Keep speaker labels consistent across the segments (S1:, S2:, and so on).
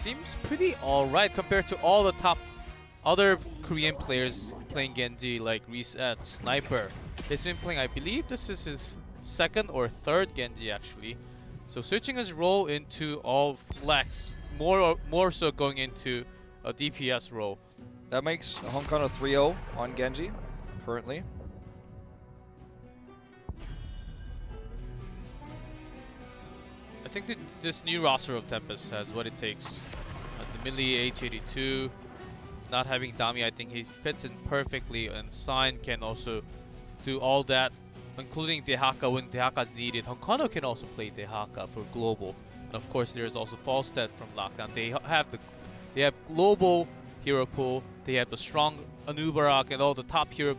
S1: seems pretty alright compared to all the top other Korean players playing Genji, like Reset, Sniper. He's been playing, I believe this is his second or third Genji actually. So switching his role into all flex, more so going into a DPS role.
S2: That makes Hong Kong a 3-0 on Genji currently.
S1: I think that this new roster of Tempest has what it takes. Has the melee H82, not having Dami, I think he fits in perfectly, and Sign can also do all that, including Dehaka when Dehaka is needed. Honkano can also play Dehaka for global, and of course there's also Falstead from Lockdown. They have global hero pool. They have the strong Anubarak and all the top hero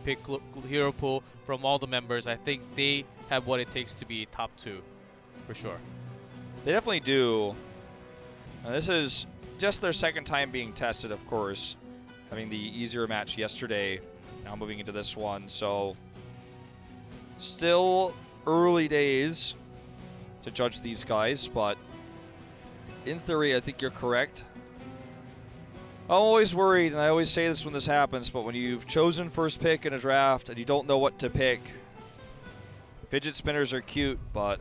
S1: pool from all the members. I think they have what it takes to be top 2 for sure.
S2: They definitely do. And this is just their second time being tested, of course. Having the easier match yesterday, now moving into this one. So still early days to judge these guys, but in theory, I think you're correct. I'm always worried, and I always say this when this happens, but when you've chosen first pick in a draft and you don't know what to pick, fidget spinners are cute, but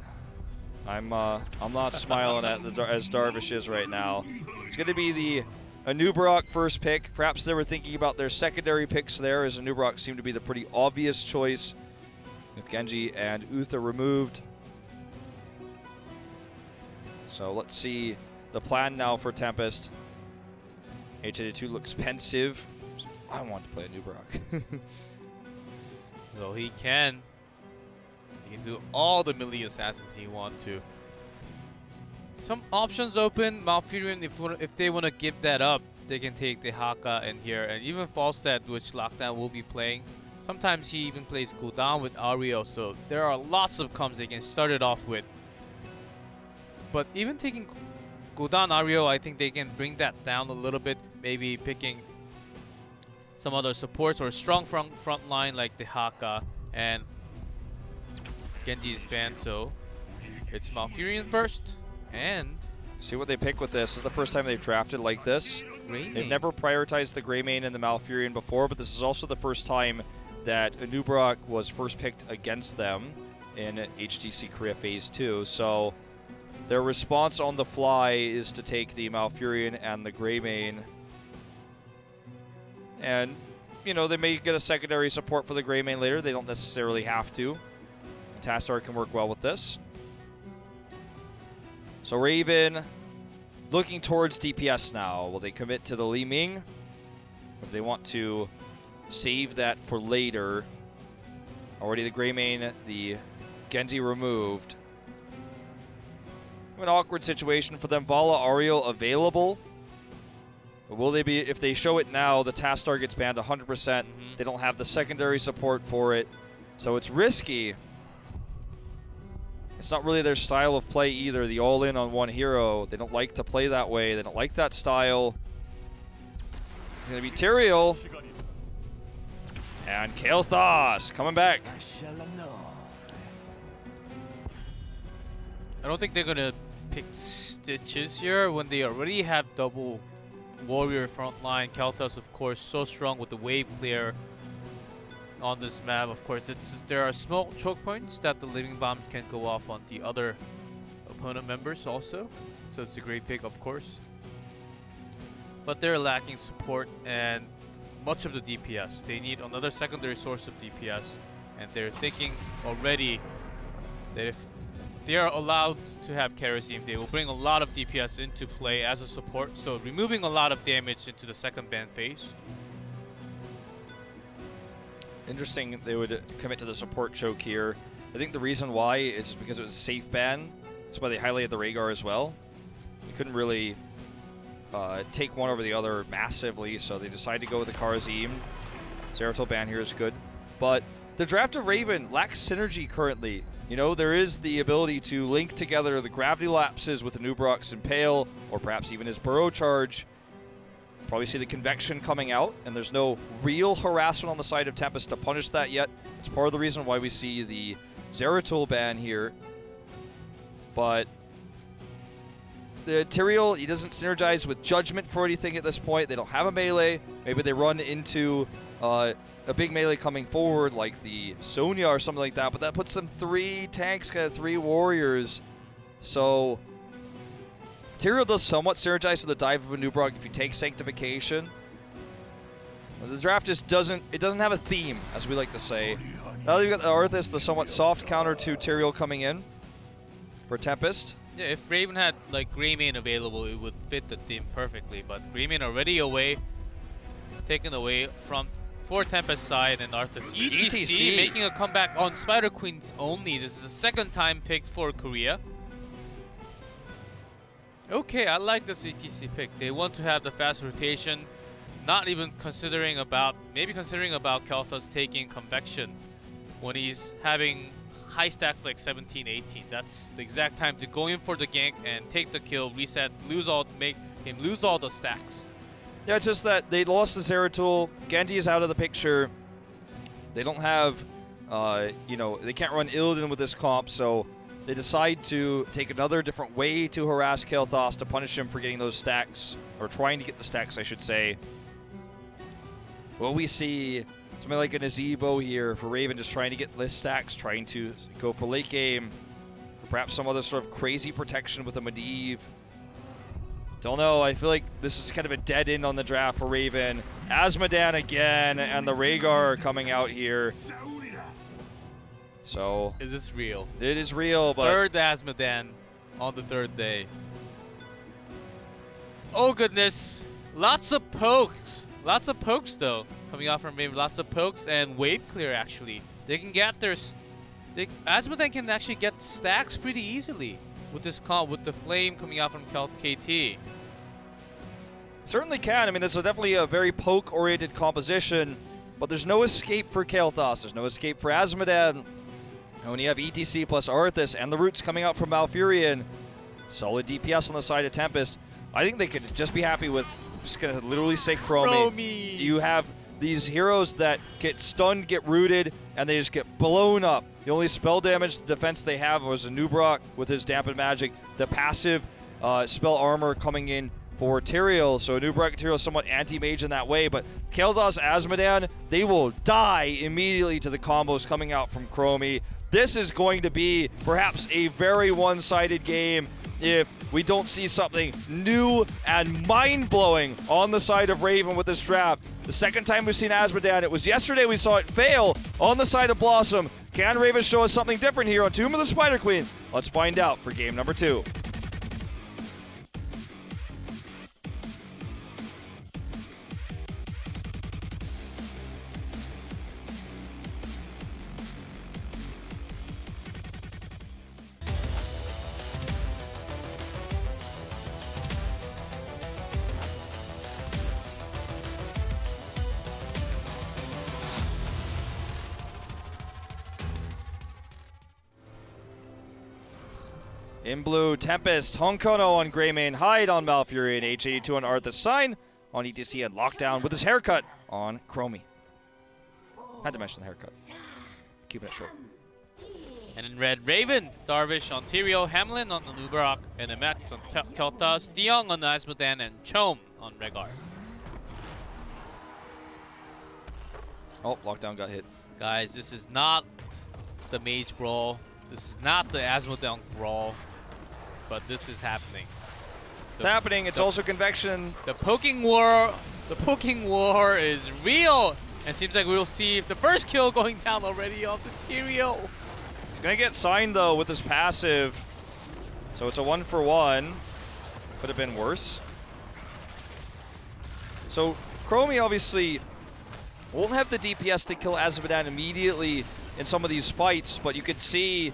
S2: I'm not smiling as Darvish is right now. It's going to be the Anubarak first pick. Perhaps they were thinking about their secondary picks there, as Anubarak seemed to be the pretty obvious choice with Genji and Uther removed. So let's see the plan now for Tempest. H82 looks pensive. I want to play Anubarak.
S1: Well, he can. He can do all the melee assassins he wants to. Some options open. Malfurion, if they want to give that up, they can take the Haka in here. And even Falstead, which Lockdown will be playing. Sometimes he even plays Gul'dan with Ario. So there are lots of comms they can start it off with. But even taking Gul'dan Ario, I think they can bring that down a little bit. Maybe picking some other supports or strong front line like the Haka and Genji's banned, so it's Malfurion first, and
S2: see what they pick with this. This is the first time they've drafted like this. They've never prioritized the Greymane and the Malfurion before, but this is also the first time that Anubarak was first picked against them in HGC Korea Phase 2. So their response on the fly is to take the Malfurion and the Greymane. And, you know, they may get a secondary support for the Greymane later. They don't necessarily have to. Tastar can work well with this. So Raven looking towards DPS now. Will they commit to the Li Ming? Or do they want to save that for later? Already the Greymane, the Genji removed. An awkward situation for them. Vala Ariel available. But will they be, if they show it now, the Tastar gets banned 100%. They don't have the secondary support for it. So it's risky. It's not really their style of play either, the all-in on one hero. They don't like to play that way. They don't like that style. It's going to be Tyrael. And Kael'thas coming back.
S1: I don't think they're going to pick Stitches here when they already have double warrior front line. Kael'thas, of course, so strong with the wave clear on this map. Of course, there are small choke points that the living bomb can go off on the other opponent members also. So it's a great pick, of course. But they're lacking support and much of the DPS. They need another secondary source of DPS. And they're thinking already that if they are allowed to have Kerosene, they will bring a lot of DPS into play as a support. So removing a lot of damage into the second ban phase.
S2: Interesting they would commit to the support choke here. I think the reason why is because it was a safe ban. That's why they highlighted the Rhaegar as well. They couldn't really take one over the other massively, so they decided to go with the Kharazim. Zeratul ban here is good. But the draft of Raven lacks synergy currently. You know, there is the ability to link together the gravity lapses with Anubarak's Impale, or perhaps even his Burrow Charge. Probably see the Convection coming out, and there's no real harassment on the side of Tempest to punish that yet. It's part of the reason why we see the Zeratul ban here. But the Tyrael, he doesn't synergize with Judgment for anything at this point. They don't have a melee. Maybe they run into a big melee coming forward like the Sonya or something like that, but that puts them 3 tanks, kind of 3 warriors. So Tyrael does somewhat synergize with the dive of a Nubrog if you take Sanctification. The draft just doesn't have a theme, as we like to say. Now that you've got the Arthas, the somewhat soft counter to Tyrael coming in for Tempest.
S1: Yeah, if Raven had like Greymane available, it would fit the theme perfectly. But Greymane already away, taken away for Tempest side, and Arthas ETC making a comeback on Spider Queens only. This is the second time picked for Korea. Okay, I like this ETC pick. They want to have the fast rotation, not even considering about Kel'Thas taking Convection when he's having high stacks like 17, 18. That's the exact time to go in for the gank and take the kill, reset, make him lose all the stacks.
S2: Yeah, it's just that they lost the Zeratul. Genji is out of the picture. They don't have, you know, they can't run Illidan with this comp, so they decide to take another different way to harass Kel'Thas to punish him for getting those stacks, or trying to get the stacks, I should say. Will we see something like a Nazebo here for Raven, just trying to get list stacks, trying to go for late game, or perhaps some other sort of crazy protection with a Medivh? Don't know. I feel like this is kind of a dead end on the draft for Raven. Azmodan again, and the Rhaegar coming out here. So
S1: is this real?
S2: It is real, but
S1: third Azmodan on the 3rd day. Oh goodness, lots of pokes. Lots of pokes though, coming out from Raven. Lots of pokes and wave clear actually. They can get their Azmodan can actually get stacks pretty easily with this comp, with the flame coming out from KT.
S2: Certainly can. I mean, this is definitely a very poke-oriented composition, but there's no escape for Kel'Thas. There's no escape for Azmodan. And when you have ETC plus Arthas and the roots coming out from Malfurion, solid DPS on the side of Tempest, I think they could just be happy with, just gonna literally say Chromie. You have these heroes that get stunned, get rooted, and they just get blown up. The only spell damage defense they have was a Nubrok with his Dampen Magic. The passive spell armor coming in for Tyrael. So Nubrok and Tyrael is somewhat anti-mage in that way, but Kel'Thas, Azmodan, they will die immediately to the combos coming out from Chromie. This is going to be perhaps a very one-sided game if we don't see something new and mind-blowing on the side of Raven with this draft. The second time we've seen Azmodan, it was yesterday we saw it fail on the side of Blossom. Can Raven show us something different here on Tomb of the Spider Queen? Let's find out for game number 2. In blue, Tempest, Honkono on Greymane, Hyde on Malfurion, H82 on Arthas, Sign on ETC, and Lockdown with his haircut on Chromie. Had to mention the haircut. Keeping it short.
S1: And in red, Raven, Darvish on Tyrael, Hamlin on the Nubrok, and Max on Kel'Thas, DeYoung on Azmodan, and Chom on Rhaegar.
S2: Oh, Lockdown got hit.
S1: Guys, this is not the Mage Brawl. This is not the Azmodan Brawl. But this is happening.
S2: It's happening. It's also Convection.
S1: The poking war is real. And seems like we'll see the first kill going down already off the Tyrael.
S2: He's going to get signed, though, with his passive. So it's a 1-for-1. Could have been worse. So Chromie obviously won't have the DPS to kill Azmodan immediately in some of these fights, but you could see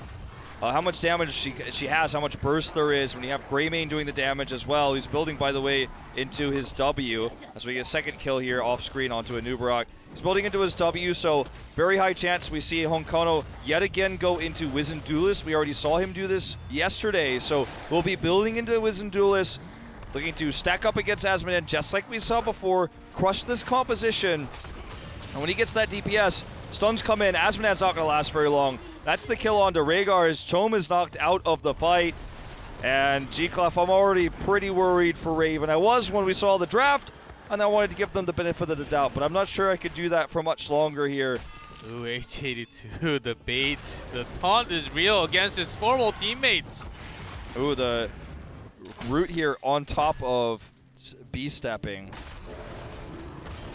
S2: how much damage she has, how much burst there is when you have Greymane doing the damage as well. He's building, by the way, into his W as we get a second kill here off screen onto a Nubrok. He's building into his W, so very high chance we see Honkono yet again go into Wizened Duelist. We already saw him do this yesterday, so we'll be building into Wizened Duelist, looking to stack up against Azmodan just like we saw before, crush this composition, and when he gets that DPS, stuns come in. Azmodan's not going to last very long. That's the kill onto Rhaegar as Chom is knocked out of the fight. And G-Clef, I'm already pretty worried for Raven. I was when we saw the draft, and I wanted to give them the benefit of the doubt, but I'm not sure I could do that for much longer here.
S1: Ooh, H82, the bait. The taunt is real against his formal teammates.
S2: Ooh, the root here on top of B-stepping.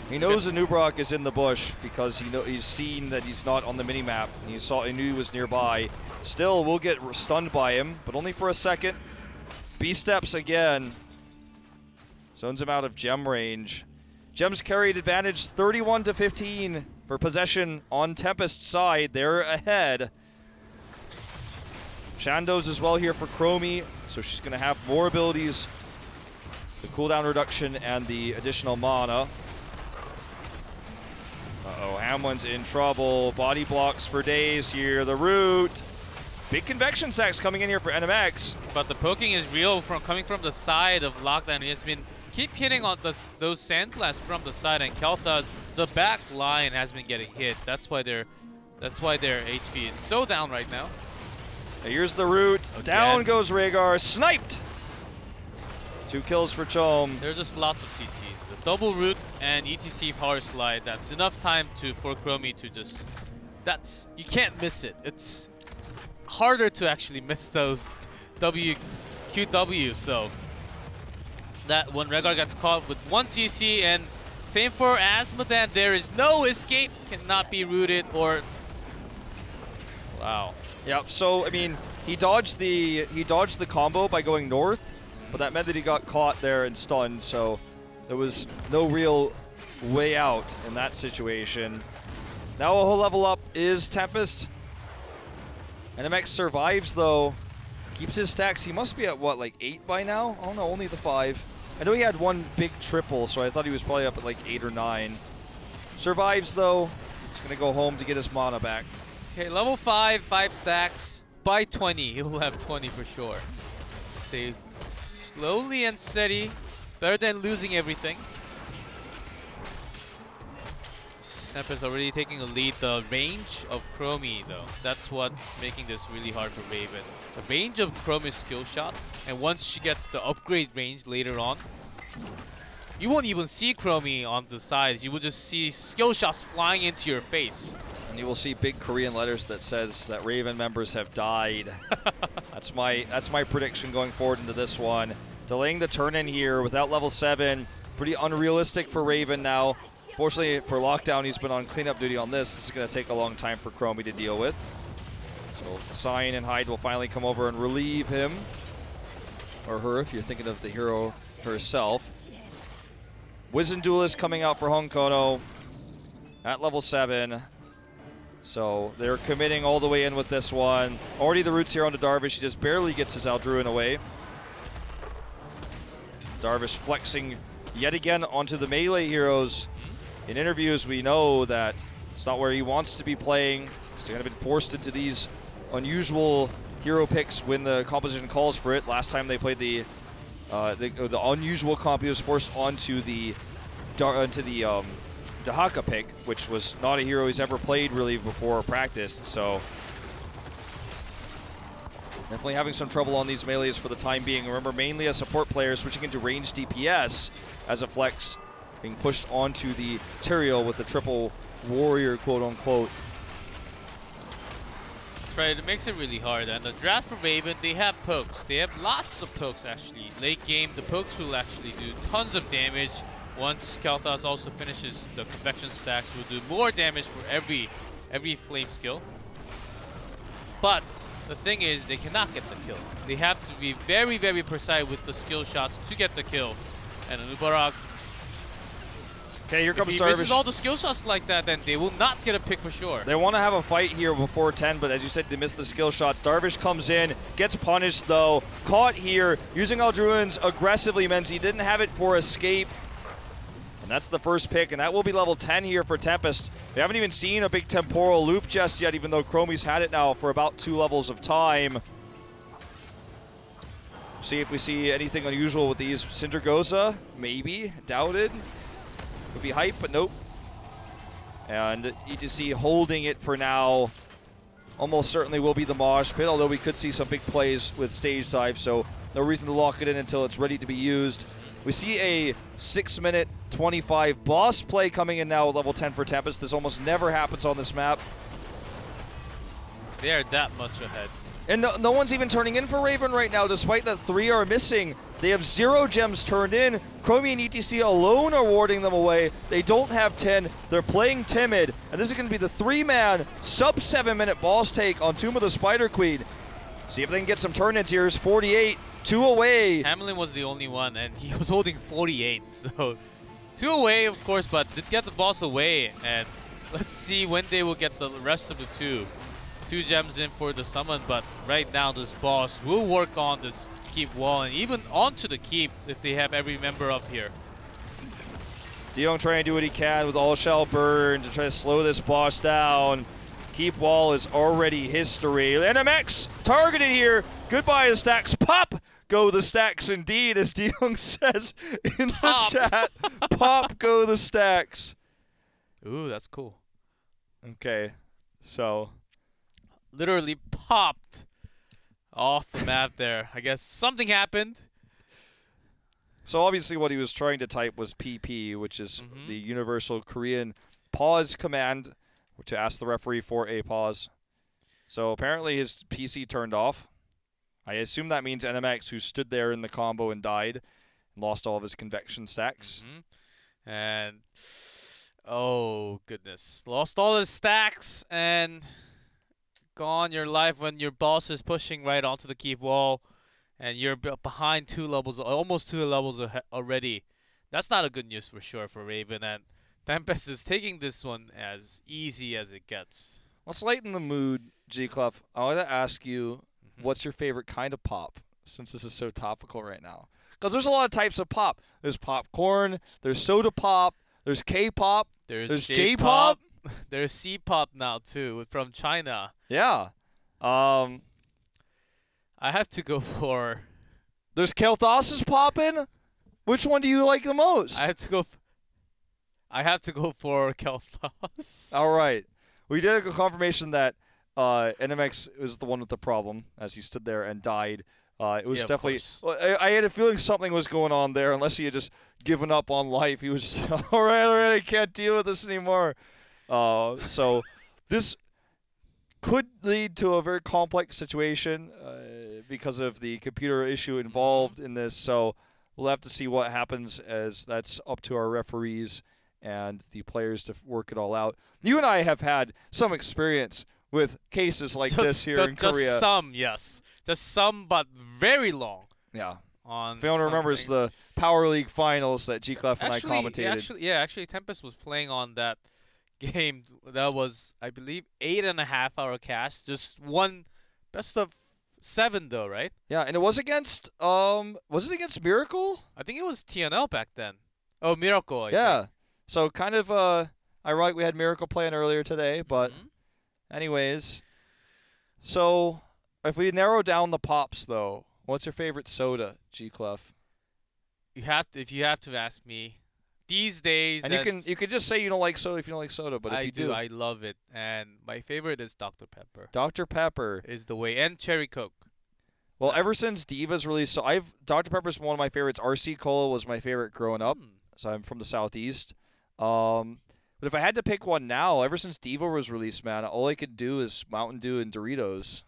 S2: He knows Anubrak is in the bush because he's seen that he's not on the minimap. He knew he was nearby. Still, we'll get stunned by him, but only for a second. B-steps again. Zones him out of gem range. Gems carried advantage 31-15 for possession on Tempest's side. They're ahead. Shando's as well here for Chromie, so she's going to have more abilities. The cooldown reduction and the additional mana. Uh-oh, Hamlin's in trouble. Body blocks for days here. The root. Big convection stacks coming in here for NMX.
S1: But the poking is real coming from the side of Lockdown. He has been keep hitting on those sand blasts from the side, and Kel'Thuz, the back line has been getting hit. That's why their HP is so down right now.
S2: So here's the root. Again. Down goes Rhaegar. Sniped. 2 kills for Chom.
S1: There are just lots of CCs. The double root and ETC power slide. That's enough time for Chromie to just. You can't miss it. It's harder to actually miss those QW. So that when Rhaegar gets caught with 1 CC, and same for Asmodan, there is no escape. Cannot be rooted or. Wow.
S2: Yeah. So I mean, he dodged the combo by going north, but that meant that he got caught there and stunned. So there was no real way out in that situation. Now a whole level up is Tempest. NMX survives though, keeps his stacks. He must be at what, like 8 by now? Oh no, only the 5. I know he had 1 big triple, so I thought he was probably up at like 8 or 9. Survives though. He's gonna go home to get his mana back.
S1: Okay, level 5, 5 stacks. By 20, he'll have 20 for sure. Stay slowly and steady. Better than losing everything. Snap is already taking a lead. The range of Chromie, though, that's what's making this really hard for Raven. The range of Chromie's skill shots, and once she gets the upgrade range later on, you won't even see Chromie on the sides. You will just see skill shots flying into your face.
S2: And you will see big Korean letters that says that Raven members have died. That's my prediction going forward into this one. Delaying the turn in here without level 7. Pretty unrealistic for Raven now. Fortunately for Lockdown, he's been on cleanup duty on this. This is going to take a long time for Chromie to deal with. So Sign and Hyde will finally come over and relieve him. Or her, if you're thinking of the hero herself. Wizen Duelist coming out for Honkono at level 7. So they're committing all the way in with this one. Already the roots here onto Darvish. He just barely gets his Aldruin away. Darvish flexing yet again onto the melee heroes. In interviews, we know that it's not where he wants to be playing. He's kind of been forced into these unusual hero picks when the composition calls for it. Last time they played the unusual comp, he was forced onto the Dahaka pick, which was not a hero he's ever played really before or practiced. So definitely having some trouble on these melees for the time being. Remember, mainly a support player switching into range DPS as a flex, being pushed onto the Tyrael with the triple warrior, quote unquote.
S1: That's right, it makes it really hard. And the draft for Raven, they have pokes. They have lots of pokes actually. Late game, the pokes will actually do tons of damage. Once Kel'Thuz also finishes the convection stacks, will do more damage for every flame skill. But the thing is, they cannot get the kill. They have to be very, very precise with the skill shots to get the kill. And Anubrak,
S2: okay, here comes
S1: if he
S2: Darvish.
S1: misses all the skill shots like that, then they will not get a pick for sure.
S2: They want to have a fight here before 10, but as you said, they missed the skill shots. Darvish comes in, gets punished though. Caught here, using Aldruins aggressively means he didn't have it for escape. And that's the first pick, and that will be level 10 here for Tempest. We haven't even seen a big temporal loop just yet, even though Chromie's had it now for about 2 levels of time. See if we see anything unusual with these. Syndragosa, maybe, doubted. Would be hype, but nope. And ETC holding it for now almost certainly will be the mosh pit, although we could see some big plays with stage dive, so no reason to lock it in until it's ready to be used. We see a 6-minute 25 boss play coming in now at level 10 for Tempest. This almost never happens on this map.
S1: They are that much ahead.
S2: And no one's even turning in for Raven right now, despite that 3 are missing. They have 0 gems turned in. Chromie and ETC alone are warding them away. They don't have 10. They're playing timid. And this is going to be the 3-man, sub-7-minute boss take on Tomb of the Spider Queen. See if they can get some turn-ins here. Here's 48, 2 away.
S1: Hamlin was the only one, and he was holding 48. So 2 away, of course, but did get the boss away. And let's see when they will get the rest of the 2 gems in for the summon, but right now this boss will work on this keep wall and even onto the keep if they have every member up here.
S2: Dion trying to do what he can with all shell burn to try to slow this boss down. Keep wall is already history. NMX targeted here. Goodbye the stacks. Pop go the stacks indeed, as Dion says in the chat. Pop go the stacks.
S1: Ooh, that's cool.
S2: Okay, so
S1: literally popped off the map there. I guess something happened.
S2: So obviously what he was trying to type was PP, which is the Universal Korean pause command, to ask the referee for a pause. So apparently his PC turned off. I assume that means NMX, who stood there in the combo and died, and lost all of his convection stacks.
S1: And, oh goodness, lost all his stacks and gone your life when your boss is pushing right onto the keep wall and you're behind 2 levels, almost 2 levels already. That's not a good news for sure for Raven, and Tempest is taking this one as easy as it gets.
S2: Let's lighten the mood, G-Clef. I want to ask you, what's your favorite kind of pop, since this is so topical right now? Because there's a lot of types of pop. There's popcorn, there's soda pop, there's K-pop, there's J-pop.
S1: There's C-pop now too, from China.
S2: Yeah.
S1: I have to go for...
S2: There's Kel'Thas's poppin'? Which one do you like the most?
S1: I have to go for Kel'Thas.
S2: All right. We did a confirmation that NMX was the one with the problem, as he stood there and died. It was definitely... I had a feeling something was going on there, unless he had just given up on life. He was just, all right, I can't deal with this anymore. So this could lead to a very complex situation because of the computer issue involved in this. So we'll have to see what happens, as that's up to our referees and the players to work it all out. You and I have had some experience with cases like this here in Korea.
S1: Just some, yes. Just some, but very long.
S2: Yeah.
S1: If
S2: anyone remembers the Power League finals that G-Clef and I commentated.
S1: Actually, Tempest was playing on that game. That was, I believe, 8.5-hour cast. Just one best of 7 though, right?
S2: Yeah, and it was against was it against Miracle?
S1: I think it was TNL back then. Oh, Miracle. I think.
S2: So kind of ironic we had Miracle playing earlier today, but anyways. So if we narrow down the pops though, what's your favorite soda, G-Clef?
S1: If you have to ask me. These days,
S2: and you can just say you don't like soda if you don't like soda, but if you do,
S1: I love it, and my favorite is Dr. Pepper.
S2: Dr. Pepper
S1: is the way, and Cherry Coke.
S2: Well, ever since Diva's released, so Dr. Pepper's one of my favorites. RC Cola was my favorite growing up, so I'm from the Southeast. But if I had to pick one now, ever since Diva was released, man, all I could do is Mountain Dew and Doritos.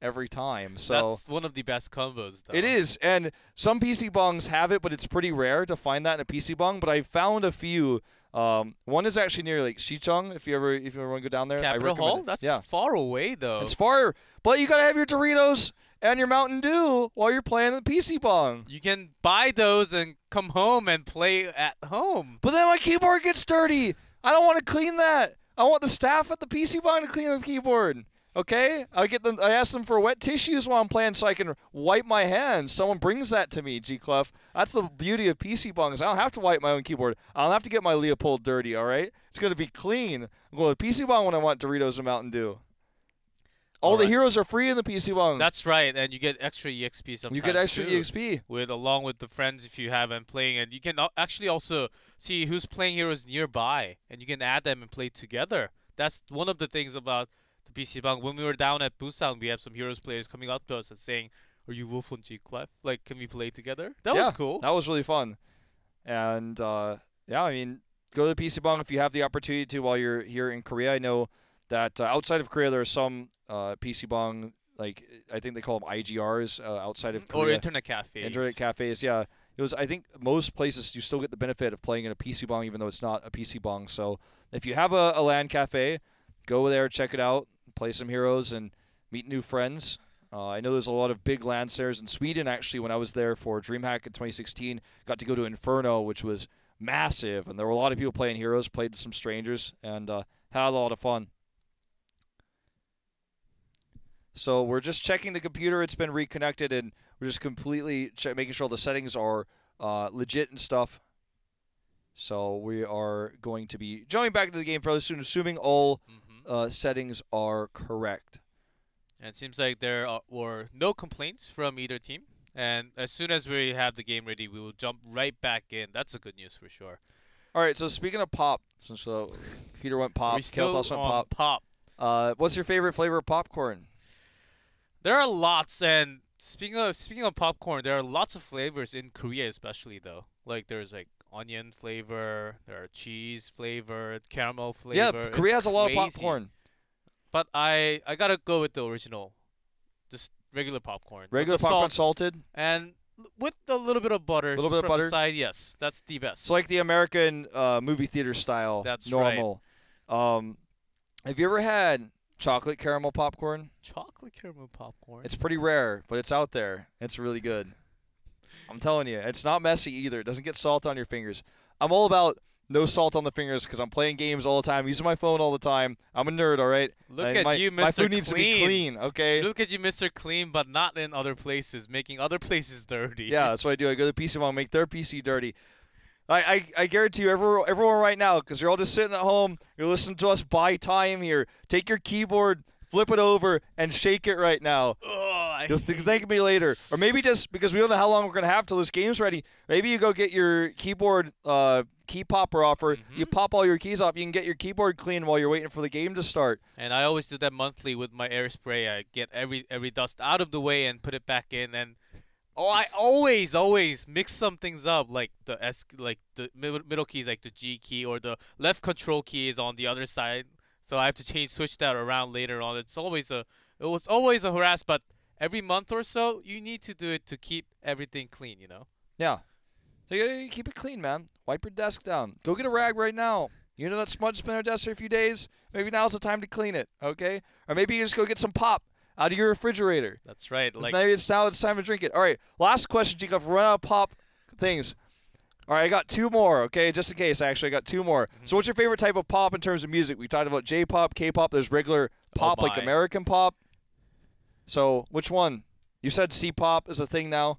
S2: Every time. So
S1: that's one of the best combos, though.
S2: It is, and some PC bongs have it, but it's pretty rare to find that in a PC bong. But I found a few. One is actually near like Shicheng. If you ever want to go down there,
S1: Capitol Hall. That's far away, though.
S2: It's far, but you gotta have your Doritos and your Mountain Dew while you're playing the PC bong.
S1: You can buy those and come home and play at home.
S2: But then my keyboard gets dirty. I don't want to clean that. I want the staff at the PC bong to clean the keyboard. Okay, I ask them for wet tissues while I'm playing so I can wipe my hands. Someone brings that to me, G-Clef. That's the beauty of PC bongs. I don't have to wipe my own keyboard. I don't have to get my Leopold dirty, all right? It's going to be clean. I'm going to PC bong when I want Doritos and Mountain Dew. All the heroes are free in the PC bong.
S1: That's right, and you get extra EXP sometimes.
S2: You get extra EXP.
S1: Along with the friends if you have them playing. And you can actually also see who's playing heroes nearby, and you can add them and play together. That's one of the things about the PC Bang. When we were down at Busan, we had some Heroes players coming up to us and saying, "Are you Wolf and G Clef? Like, can we play together?" That was cool.
S2: That was really fun. And yeah, I mean, go to the PC Bang if you have the opportunity to while you're here in Korea. I know that outside of Korea, there are some PC Bang, like I think they call them IGRs outside of Korea.
S1: Or internet cafes.
S2: Internet cafes, yeah. It was. I think most places you still get the benefit of playing in a PC Bang, even though it's not a PC Bang. So if you have a LAN cafe, go there, check it out, play some Heroes, and meet new friends. I know there's a lot of big LAN shares in Sweden. Actually, when I was there for DreamHack in 2016, got to go to Inferno, which was massive, and there were a lot of people playing Heroes. Played some strangers, and had a lot of fun. So we're just checking the computer. It's been reconnected, and we're just completely making sure the settings are legit and stuff. So we are going to be jumping back into the game fairly soon, assuming all settings are correct.
S1: And it seems like there were no complaints from either team. And as soon as we have the game ready, we will jump right back in. That's a good news for sure.
S2: All right, so speaking of pop, since Peter went pop,
S1: We're still
S2: Kelthos went
S1: on pop.
S2: What's your favorite flavor of popcorn?
S1: There are lots, and speaking of popcorn, there are lots of flavors in Korea, especially though. Like there's like onion flavor, there are cheese flavor, caramel flavor.
S2: Yeah, Korea has a lot of popcorn.
S1: But I gotta go with the original, just regular popcorn.
S2: Regular popcorn, salted,
S1: and with a little bit of butter.
S2: A little bit of butter.
S1: The side, yes, that's the best.
S2: It's like the American movie theater style.
S1: That's
S2: normal. Right. Have you ever had chocolate caramel popcorn?
S1: Chocolate caramel popcorn.
S2: It's pretty rare, but it's out there. It's really good. I'm telling you, it's not messy either. It doesn't get salt on your fingers. I'm all about no salt on the fingers because I'm playing games all the time, using my phone all the time. I'm a nerd, all right?
S1: Look at you, Mr.
S2: My food needs to be clean, okay?
S1: Look at you, Mr. Clean, but not in other places, making other places dirty.
S2: Yeah, that's what I do. I go to the PC Bang, make their PC dirty. I guarantee you, everyone right now, because you're all just sitting at home, you're listening to us buy time here. Take your keyboard, flip it over, and shake it right now. You'll thank me later. Or maybe just because we don't know how long we're going to have till this game's ready, maybe you go get your keyboard key popper offer. You pop all your keys off. You can get your keyboard clean while you're waiting for the game to start.
S1: And I always do that monthly with my air spray. I get every dust out of the way and put it back in. And I always mix some things up, like the middle keys, like the G key, or the left control key is on the other side. So I have to switch that around later on. It was always a harass, but every month or so, you need to do it to keep everything clean, you know?
S2: Yeah. So you gotta keep it clean, man. Wipe your desk down. Go get a rag right now. You know that smudge's been on your desk for a few days? Maybe now's the time to clean it, okay? Or maybe you just go get some pop out of your refrigerator.
S1: That's right.
S2: Maybe it's time to drink it. All right, last question, Jacob. Run out of pop things. All right, I got two more, okay? Just in case, actually, I got two more. So what's your favorite type of pop in terms of music? We talked about J-pop, K-pop. There's regular pop, like American pop. So which one? You said C-pop is a thing now.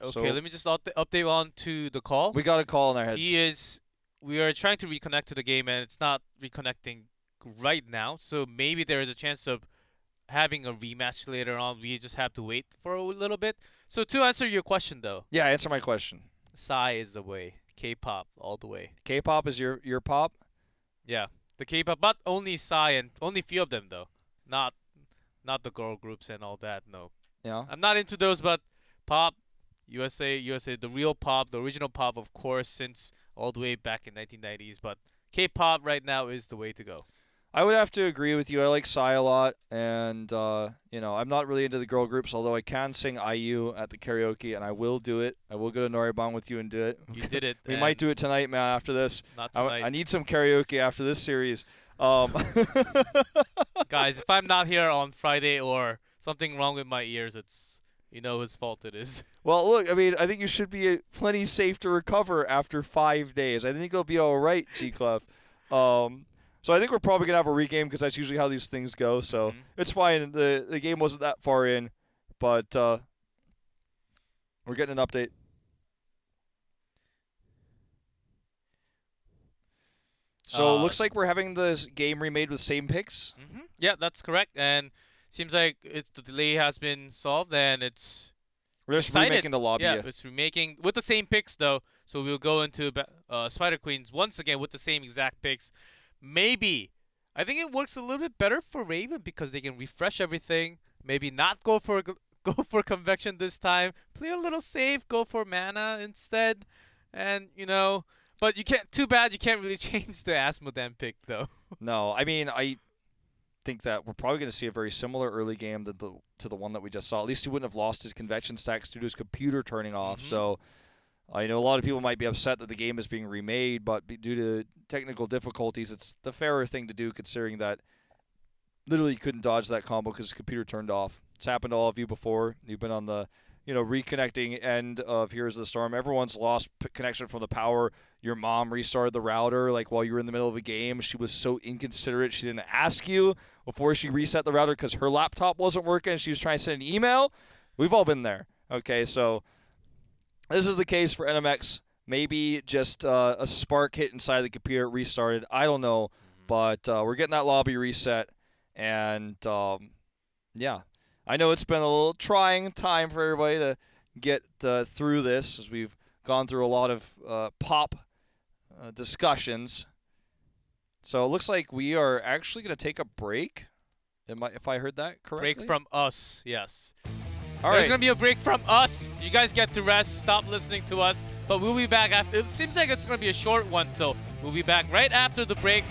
S1: Okay, so let me just update on to the call.
S2: We got a call in our heads.
S1: We are trying to reconnect to the game, and it's not reconnecting right now. So maybe there is a chance of having a rematch later on. We just have to wait for a little bit. So to answer your question, though.
S2: Yeah, answer my question.
S1: Psy is the way. K-pop all the way.
S2: K-pop is your pop?
S1: Yeah, the K-pop, but only Psy, and only few of them though. Not the girl groups and all that. No.
S2: Yeah.
S1: I'm not into those, but pop. USA, the real pop, the original pop, of course, since all the way back in 1990s. But K-pop right now is the way to go.
S2: I would have to agree with you. I like Psy a lot, and you know, I'm not really into the girl groups, although I can sing IU at the karaoke, and I will do it. I will go to Noribang with you and do it.
S1: You did it.
S2: We might do it tonight, man. After this,
S1: not tonight.
S2: I need some karaoke after this series.
S1: Guys, if I'm not here on Friday or something wrong with my ears, it's whose fault it is.
S2: Well, look, I mean, I think you should be plenty safe to recover after 5 days. I think it'll be all right, G-Clef. So I think we're probably going to have a regame because that's usually how these things go. So it's fine. The game wasn't that far in, but we're getting an update. So it looks like we're having this game remade with same picks.
S1: Yeah, that's correct. And seems like the delay has been solved, and it's
S2: we're just remaking the lobby.
S1: Yeah, it's remaking with the same picks though. So we'll go into Spider Queens once again with the same exact picks. Maybe. I think it works a little bit better for Raven because they can refresh everything. Maybe not go for go for Convection this time. Play a little safe, go for mana instead. And, you know, but you can't, too bad you can't really change the Asmodee pick though.
S2: No, I mean, I think that we're probably going to see a very similar early game to the one that we just saw. At least he wouldn't have lost his Convection stacks due to his computer turning off. So I know a lot of people might be upset that the game is being remade, but due to technical difficulties, it's the fairer thing to do considering that literally you couldn't dodge that combo because his computer turned off. It's happened to all of you before. You've been on the reconnecting end of Heroes of the Storm. Everyone's lost connection from the power. Your mom restarted the router like while you were in the middle of a game. She was so inconsiderate. She didn't ask you before she reset the router because her laptop wasn't working. She was trying to send an email. We've all been there. Okay, so this is the case for NMX. Maybe just a spark hit inside the computer, restarted. I don't know, but we're getting that lobby reset. And, yeah. I know it's been a little trying time for everybody to get through this as we've gone through a lot of pop discussions. So it looks like we are actually going to take a break. If I heard that correctly?
S1: Break from us, yes.
S2: All
S1: There's
S2: right.
S1: going to be a break from us. You guys get to rest, stop listening to us. But we'll be back after. It seems like it's going to be a short one, so we'll be back right after the break.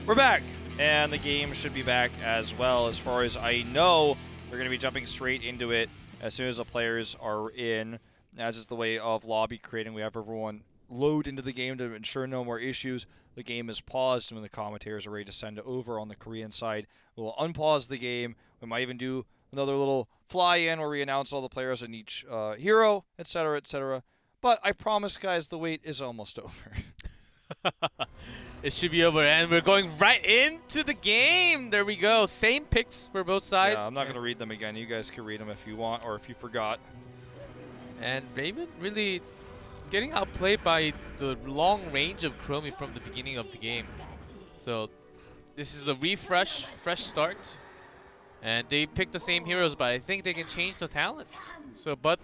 S2: We're back, and the game should be back as well. As far as I know, they're going to be jumping straight into it as soon as the players are in, as is the way of lobby creating. We have everyone load into the game to ensure no more issues. The game is paused, and when the commentators are ready to send it over on the Korean side, we'll unpause the game. We might even do another little fly-in where we announce all the players in each hero, etc., etc. But I promise, guys, the wait is almost over.
S1: It should be over, and we're going right into the game. There we go. Same picks for both sides.
S2: Yeah, I'm not going to read them again. You guys can read them if you want, or if you forgot.
S1: And Raven really getting outplayed by the long range of Chromie from the beginning of the game. So this is a refresh, fresh start. And they picked the same heroes, but I think they can change the talents. So, but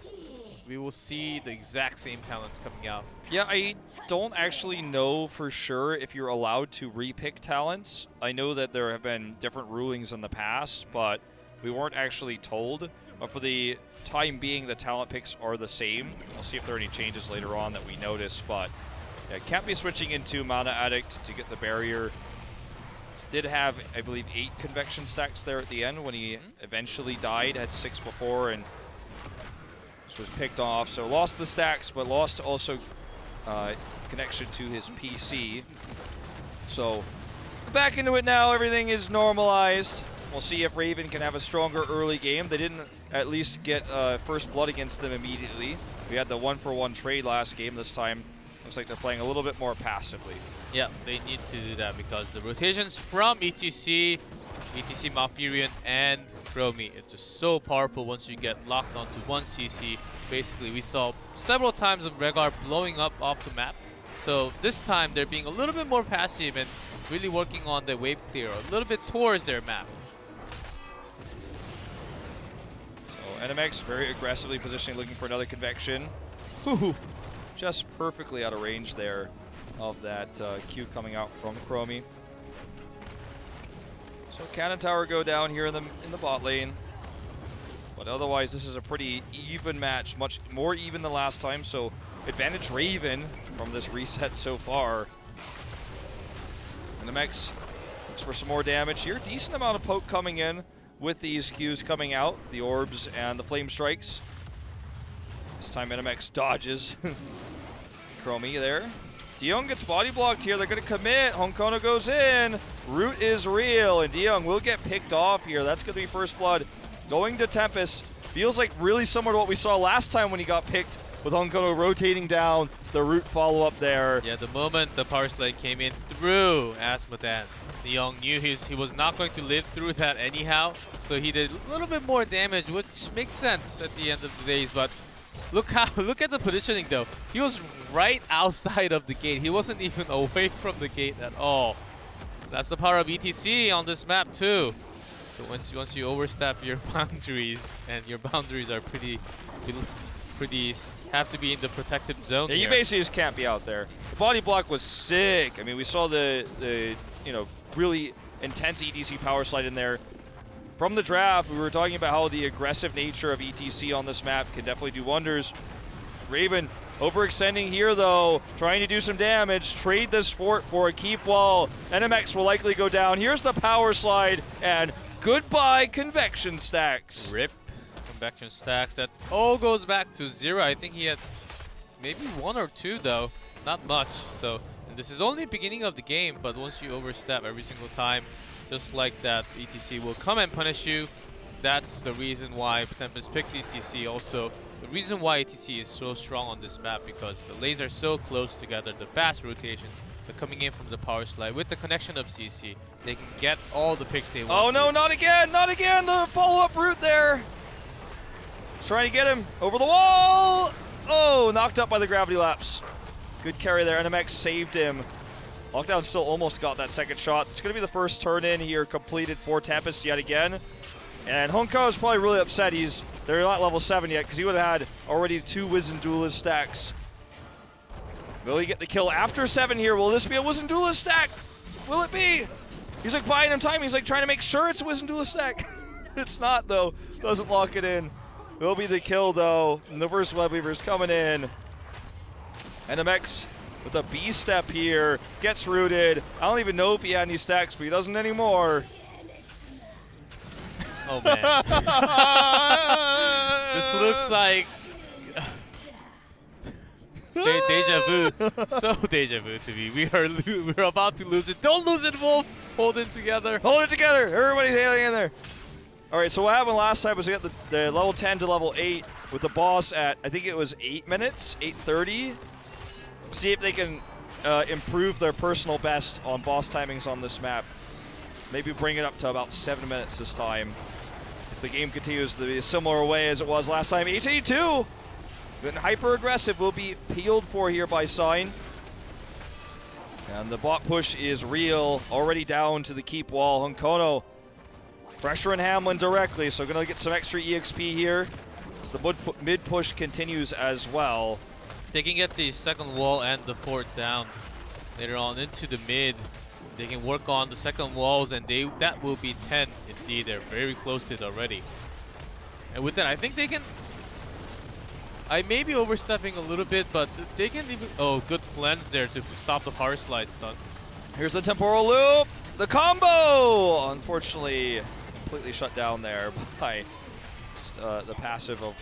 S1: we will see the exact same talents coming out.
S2: Yeah, I don't actually know for sure if you're allowed to repick talents. I know that there have been different rulings in the past, but we weren't actually told. But for the time being, the talent picks are the same. We'll see if there are any changes later on that we notice, but yeah, can't be switching into Mana Addict to get the barrier. Did have, I believe, 8 convection stacks there at the end when he eventually died. Had 6 before, and this was picked off. So lost the stacks, but lost also connection to his PC. So back into it now. Everything is normalized. We'll see if Raven can have a stronger early game. They didn't at least get first blood against them immediately. We had the 1-for-1 trade last game. This time, looks like they're playing a little bit more passively.
S1: Yeah, they need to do that because the rotations from ETC, Malfurion, and Chromie, it's just so powerful once you get locked onto one CC. Basically, we saw several times of Rehgar blowing up off the map. So this time, they're being a little bit more passive and really working on the wave clear, a little bit towards their map.
S2: So NMX very aggressively positioning, looking for another convection. Whew, just perfectly out of range there of that Q coming out from Chromie. So Cannon Tower go down here in the bot lane. But otherwise, this is a pretty even match, much more even than last time. So advantage Raven from this reset so far. NMX looks for some more damage here. Decent amount of poke coming in with these Qs coming out, the orbs and the flame strikes. This time NMX dodges Chromie there. Deyoung gets body blocked here. They're going to commit. Honkono goes in. Root is real, and Deyoung will get picked off here. That's going to be first blood going to Tempest. Feels like really similar to what we saw last time when he got picked, with Honkono rotating down. The Root follow-up there.
S1: Yeah, the moment the power slide came in through Asmodan, Deyoung knew he was not going to live through that anyhow, so he did a little bit more damage, which makes sense at the end of the days. But look at the positioning though. He was right outside of the gate. He wasn't even away from the gate at all. That's the power of ETC on this map too. So once you overstep your boundaries, and your boundaries are pretty have to be in the protective zone.
S2: Yeah, you basically just can't be out there. The body block was sick. I mean, we saw the really intense ETC power slide in there. From the draft, we were talking about how the aggressive nature of ETC on this map can definitely do wonders. Raven overextending here, though, trying to do some damage. Trade this fort for a keep wall. NMX will likely go down. Here's the power slide, and goodbye convection stacks.
S1: Rip convection stacks. That all goes back to 0. I think he had maybe 1 or 2, though. Not much. So this is only the beginning of the game, but once you overstep every single time, just like that, ETC will come and punish you. That's the reason why Tempest picked ETC. Also, the reason why ETC is so strong on this map, because the lanes are so close together, the fast rotation, the coming in from the power slide, with the connection of CC, they can get all the picks they want.
S2: Oh no, not again, not again! The follow-up route there! Trying to get him over the wall! Oh, knocked up by the gravity lapse. Good carry there, NMX saved him. Lockdown still almost got that second shot. It's going to be the first turn in here completed for Tempest yet again. And Honko is probably really upset they're not level 7 yet, because he would have had already 2 Wizened Duelist stacks. Will he get the kill after 7 here? Will this be a Wizened Duelist stack? Will it be? He's like buying him time. He's like trying to make sure it's a Wizened Duelist stack. It's not though. Doesn't lock it in. Will be the kill though. And the first Web Weaver's coming in. NMX with a B step here. Gets rooted. I don't even know if he had any stacks, but he doesn't anymore.
S1: Oh, man. This looks like deja vu. So deja vu to me. We're about to lose it. Don't lose it, Wolf. Hold it together.
S2: Hold it together. Everybody's hailing in there. All right, so what happened last time was we got the level 10 to level 8 with the boss at, I think it was 8 minutes, 8:30. See if they can improve their personal best on boss timings on this map. Maybe bring it up to about 7 minutes this time. If the game continues to be a similar way as it was last time. H82, been hyper aggressive, will be peeled for here by Sign. And the bot push is real, already down to the keep wall. Hunkono pressuring Hamlin directly, so gonna get some extra EXP here as the mid push continues as well.
S1: They can get the second wall and the fort down later on into the mid. They can work on the second walls, and that will be 10 indeed. They're very close to it already. And with that, I think they can. I may be overstepping a little bit, but they can even. Oh, good cleanse there to stop the power slide stun.
S2: Here's the temporal loop. The combo, unfortunately, completely shut down there by just the passive of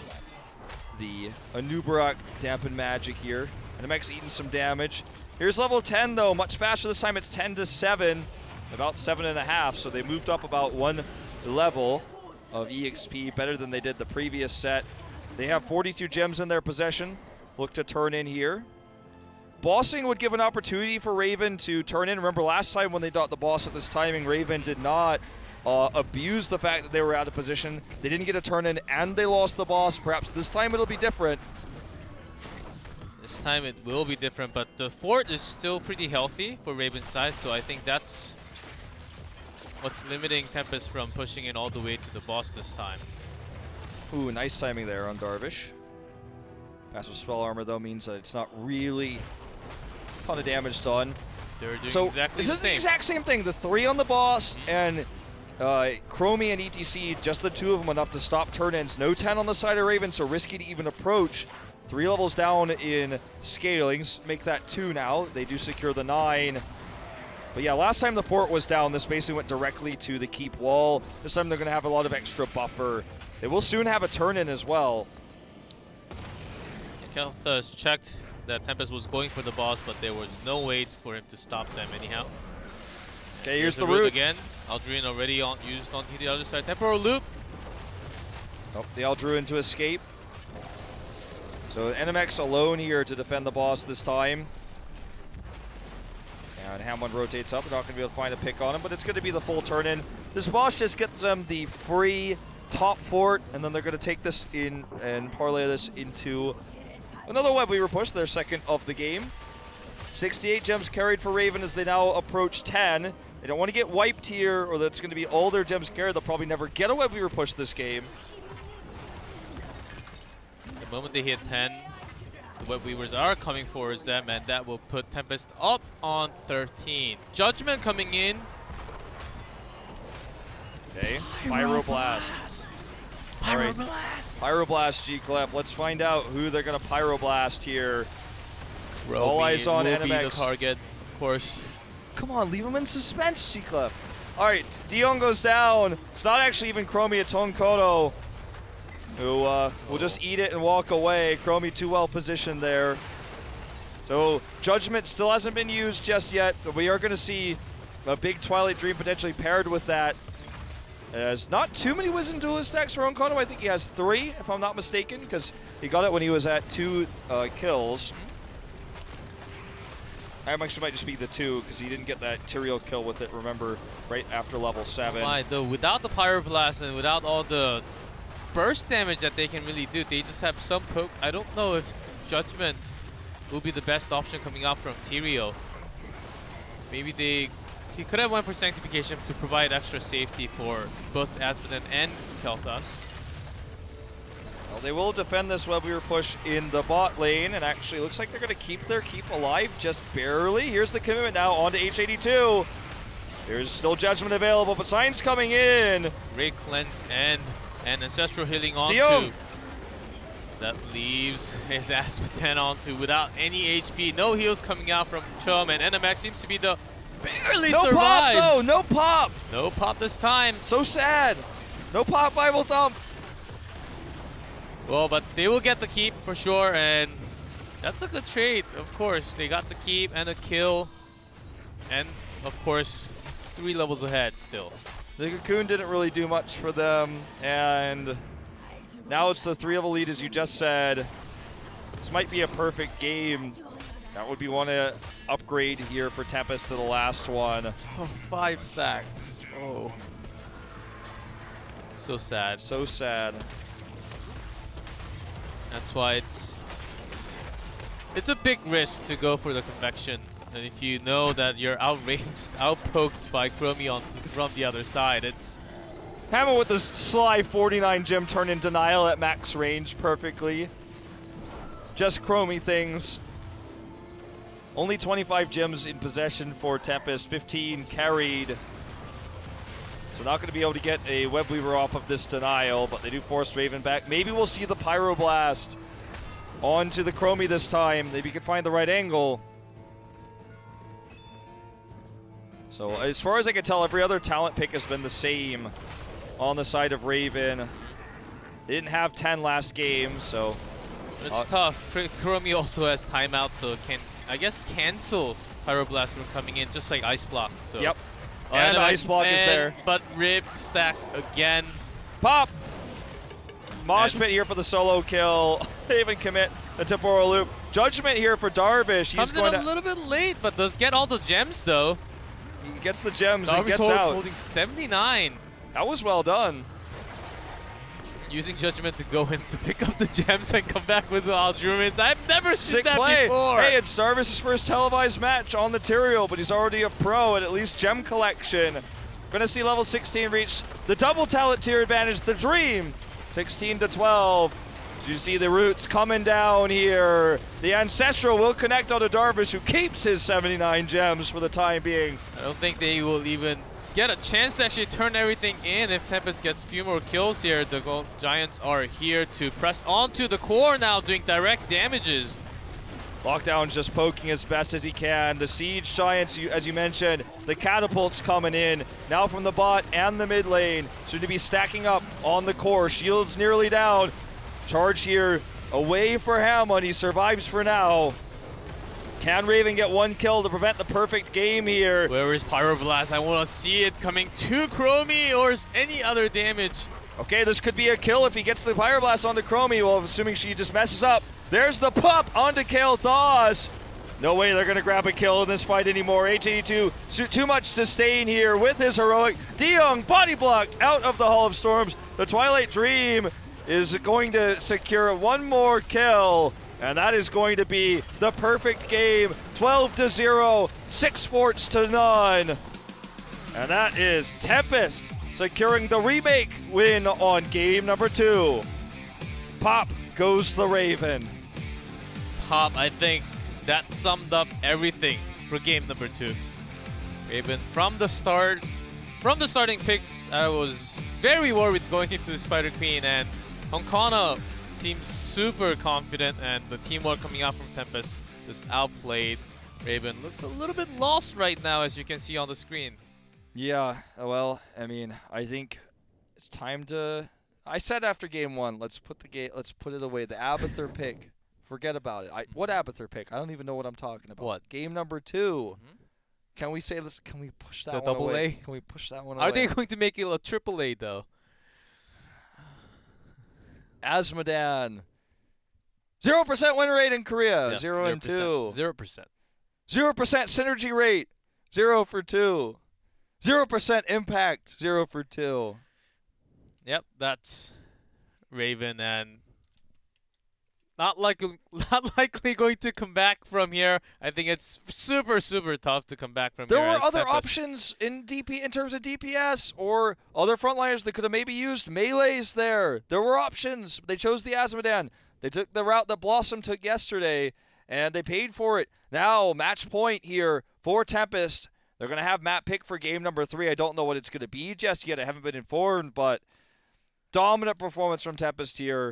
S2: the Anubarak dampened magic here. NMX eating some damage. Here's level 10 though, much faster this time. It's 10 to 7, about 7.5. So they moved up about 1 level of EXP, better than they did the previous set. They have 42 gems in their possession. Look to turn in here. Bossing would give an opportunity for Raven to turn in. Remember last time when they got the boss at this timing, Raven did not abuse the fact that they were out of position. They didn't get a turn in and they lost the boss. Perhaps this time it'll be different.
S1: This time it will be different, but the fort is still pretty healthy for Raven's side, so I think that's what's limiting Tempest from pushing in all the way to the boss this time.
S2: Ooh, nice timing there on Darvish. Passive spell armor though means that it's not really a ton of damage done.
S1: They're doing
S2: so
S1: exactly
S2: this is the exact same thing. The 3 on the boss and Chromie and ETC, just the 2 of them enough to stop turn-ins. No 10 on the side of Raven, so risky to even approach. 3 levels down in scalings. Make that 2 now. They do secure the 9. But yeah, last time the fort was down, this basically went directly to the keep wall. This time they're going to have a lot of extra buffer. They will soon have a turn-in as well.
S1: Kelthas checked that Tempest was going for the boss, but there was no way for him to stop them anyhow.
S2: Okay, here's the root
S1: again. Aldrin already used onto the other side. Temporal loop.
S2: Oh, the Aldruin to escape. So NMX alone here to defend the boss this time. And Hamlin rotates up. They're not going to be able to find a pick on him, but it's going to be the full turn-in. This boss just gets them the free top fort, and then they're going to take this in and parlay this into another web weaver push, their second of the game. 68 gems carried for Raven as they now approach 10. They don't want to get wiped here, or that's going to be all their gems carried. They'll probably never get a web weaver push this game.
S1: The moment they hit 10, the web weavers are coming towards them, and that will put Tempest up on 13. Judgment coming in.
S2: Okay, Pyroblast.
S1: Pyroblast!
S2: Pyroblast, G-Clef. Let's find out who they're going to Pyroblast here.
S1: Chromie
S2: all eyes on
S1: will
S2: NMX.
S1: Be the target, of course.
S2: Come on, leave him in suspense, G-Clef. All right, Dion goes down. It's not actually even Chromie, it's Honkono, who will just eat it and walk away. Chromie too well positioned there. So Judgment still hasn't been used just yet, but we are going to see a big Twilight Dream potentially paired with that. There's not too many Wisdom Duelist stacks for Honkono. I think he has 3, if I'm not mistaken, because he got it when he was at 2 kills. I actually might just be the 2, because he didn't get that Tyrael kill with it, remember, right after level 7.
S1: Though, without the Pyroblast and without all the burst damage that they can really do, they just have some poke. I don't know if Judgment will be the best option coming out from Tyrael. Maybe he could have went for Sanctification to provide extra safety for both Asmodee and Kelthas.
S2: Well, they will defend this web weaver push in the bot lane, and actually looks like they're going to keep their keep alive just barely. Here's the commitment now onto H82. There's still Judgment available, but Sign's coming in.
S1: Great cleanse and Ancestral Healing on
S2: Dion.
S1: That leaves his Aspetan onto without any HP. No heals coming out from Chum, and NMX seems to be the barely
S2: no
S1: survives.
S2: pop though, no pop.
S1: No pop this time.
S2: So sad. No pop Bible Thump.
S1: Well, but they will get the keep for sure, and that's a good trade, of course. They got the keep and a kill, and of course, 3 levels ahead still.
S2: The Cocoon didn't really do much for them, and now it's the 3-level lead, as you just said. This might be a perfect game. That would be one upgrade here for Tempest to the last one.
S1: Oh, 5 stacks. Oh. So sad.
S2: So sad.
S1: That's why it's a big risk to go for the convection. And if you know that you're outranged, outpoked by Chromie from the other side, it's...
S2: Hammer with the sly 49 gem turn in denial at max range perfectly. Just Chromie things. Only 25 gems in possession for Tempest, 15 carried. So not going to be able to get a Web Weaver off of this denial, but they do force Raven back. Maybe we'll see the Pyroblast onto the Chromie this time. Maybe he can find the right angle. So as far as I can tell, every other talent pick has been the same on the side of Raven. They didn't have 10 last game, so...
S1: It's tough. Chromie also has timeout, so it can, I guess, cancel Pyroblast from coming in, just like Ice Block. So.
S2: Yep. And Ice Block is there.
S1: But Rib stacks again.
S2: Pop! Mosh Pit here for the solo kill. They even commit the temporal loop. Judgment here for Darvish.
S1: Comes in a little bit late, but does get all the gems, though.
S2: He gets the gems and
S1: Darvish
S2: gets out.
S1: Holding 79.
S2: That was well done.
S1: Using Judgment to go in to pick up the gems and come back with the Aldrumans. I've never seen that
S2: play.
S1: before.
S2: Hey, it's Darvish's first televised match on the Tyrael, but he's already a pro at least gem collection. Gonna see level 16 reach the double talent tier advantage, the Dream. 16 to 12. You see the roots coming down here. The Ancestral will connect onto Darvish, who keeps his 79 gems for the time being.
S1: I don't think they will even get a chance to actually turn everything in if Tempest gets a few more kills here. The Gold Giants are here to press onto the core now, doing direct damages.
S2: Lockdown's just poking as best as he can. The Siege Giants, as you mentioned, the catapults coming in now from the bot and the mid lane. Soon to be stacking up on the core. Shields nearly down. Charge here away for Hamon. He survives for now. Can Raven get 1 kill to prevent the perfect game here?
S1: Where is Pyroblast? I want to see it coming to Chromie or any other damage.
S2: Okay, this could be a kill if he gets the Pyroblast onto Chromie. Well, assuming she just messes up. There's the pop onto Kale Thaws. No way they're going to grab a kill in this fight anymore. H82, too much sustain here with his heroic. DeYoung body blocked out of the Hall of Storms. The Twilight Dream is going to secure 1 more kill. And that is going to be the perfect game. 12-0, 6 forts to none. And that is Tempest securing the remake win on game number 2. Pop goes the Raven.
S1: Pop, I think that summed up everything for game number 2. Raven, from the starting picks, I was very worried going into the Spider Queen, and Honkana seems super confident, and the teamwork coming out from Tempest just outplayed Raven. Looks a little bit lost right now, as you can see on the screen.
S2: Yeah, well, I mean, I think it's time to... I said after game 1, let's put it away. The Abathur pick, forget about it. What Abathur pick? I don't even know what I'm talking about.
S1: What?
S2: Game number 2. Can we say this? Can we push that
S1: the
S2: one away?
S1: double A?
S2: Can we push that one away?
S1: Are they going to make it a triple A though?
S2: Asmodan. 0% win rate in Korea.
S1: Yes,
S2: 0 and 2.
S1: 0%.
S2: 0% synergy rate. 0 for 2. 0% impact. 0 for 2.
S1: Yep, that's Raven, and not likely going to come back from here. I think it's super tough to come back from here.
S2: There were other options in terms of DPS or other frontliners that could have maybe used melees there. There were options. They chose the Asmodan. They took the route that Blossom took yesterday, and they paid for it. Now, match point here for Tempest. They're going to have map pick for game number 3. I don't know what it's going to be just yet. I haven't been informed, but dominant performance from Tempest here.